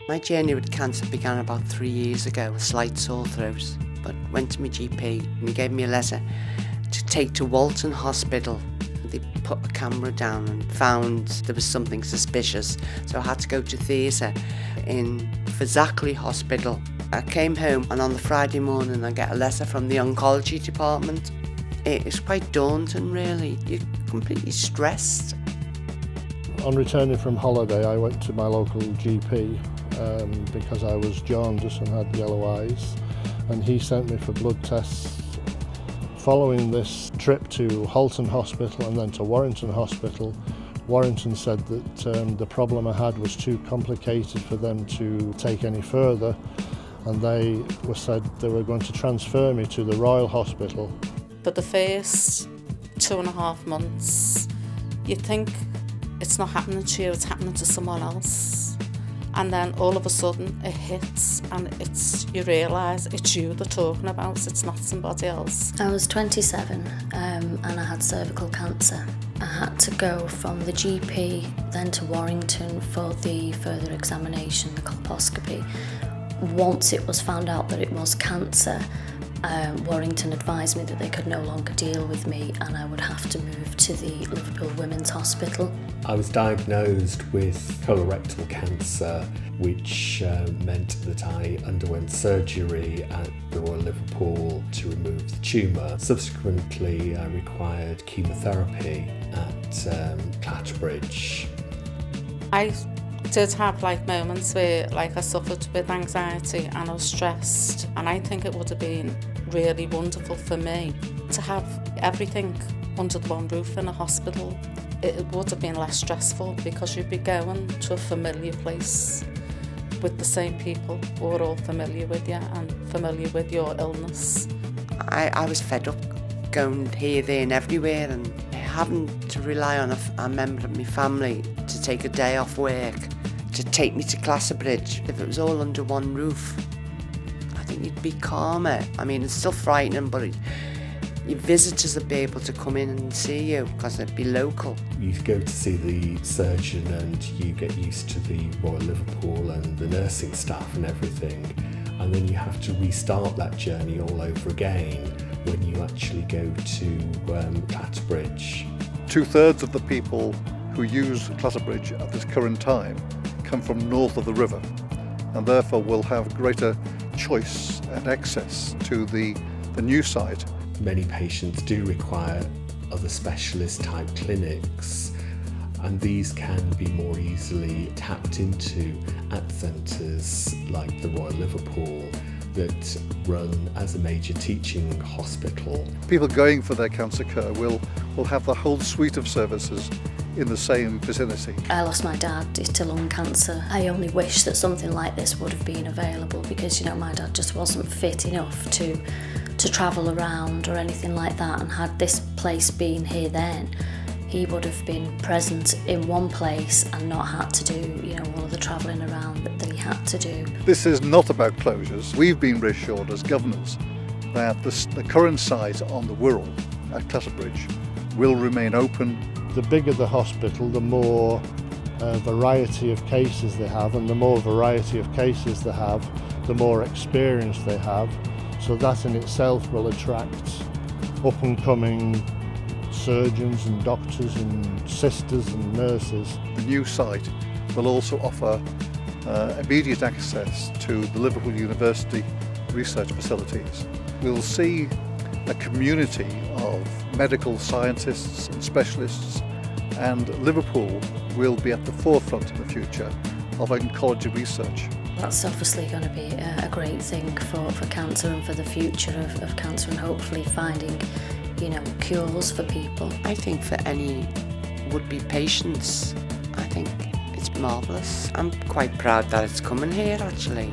My journey with cancer began about 3 years ago, a slight sore throat, but went to my GP and he gave me a letter to take to Walton Hospital. They put a camera down and found there was something suspicious, so I had to go to theatre in Zackley Hospital. I came home and on the Friday morning I get a letter from the oncology department. It's quite daunting really, you're completely stressed. On returning from holiday I went to my local GP because I was jaundiced and had yellow eyes, and he sent me for blood tests. Following this trip to Halton Hospital and then to Warrington Hospital, Warrington said that the problem I had was too complicated for them to take any further, and they said they were going to transfer me to the Royal Hospital. For the first 2.5 months, you think it's not happening to you, it's happening to someone else. And then all of a sudden it hits and you realise it's you they're talking about, it's not somebody else. I was 27 and I had cervical cancer. I had to go from the GP then to Warrington for the further examination, the colposcopy. Once it was found out that it was cancer, Warrington advised me that they could no longer deal with me and I would have to move to the Liverpool Women's Hospital. I was diagnosed with colorectal cancer, which meant that I underwent surgery at the Royal Liverpool to remove the tumour. Subsequently, I required chemotherapy at Clatterbridge. I did have moments where I suffered with anxiety and I was stressed, and I think it would have been really wonderful for me to have everything under one roof in a hospital. It would have been less stressful because you'd be going to a familiar place with the same people who are all familiar with you and familiar with your illness. I was fed up going here, there and everywhere and having to rely on a member of my family to take a day off work to take me to Clatterbridge. If it was all under one roof, I think you'd be calmer. I mean, it's still frightening, but your visitors would be able to come in and see you because they'd be local. You go to see the surgeon and you get used to the Royal Liverpool and the nursing staff and everything, and then you have to restart that journey all over again when you actually go to Clatterbridge. 2/3 of the people who use Clatterbridge at this current time come from north of the river, and therefore will have greater choice and access to the new site. Many patients do require other specialist type clinics, and these can be more easily tapped into at centres like the Royal Liverpool that run as a major teaching hospital. People going for their cancer care will have the whole suite of services in the same vicinity. I lost my dad to lung cancer. I only wish that something like this would have been available because, my dad just wasn't fit enough to travel around or anything like that, and had this place been here then, he would have been present in one place and not had to do, all of the travelling around that he had to do. This is not about closures. We've been reassured as governors that the current site on the Wirral at Clatterbridge will remain open. The bigger the hospital, the more variety of cases they have, and the more variety of cases they have, the more experience they have. So that in itself will attract up-and-coming surgeons and doctors and sisters and nurses. The new site will also offer immediate access to the Liverpool University research facilities. We'll see a community of medical scientists and specialists, and Liverpool will be at the forefront in the future of oncology research. That's obviously going to be a great thing for cancer and for the future of cancer, and hopefully finding, cures for people. I think for any would-be patients, I think it's marvellous. I'm quite proud that it's coming here actually.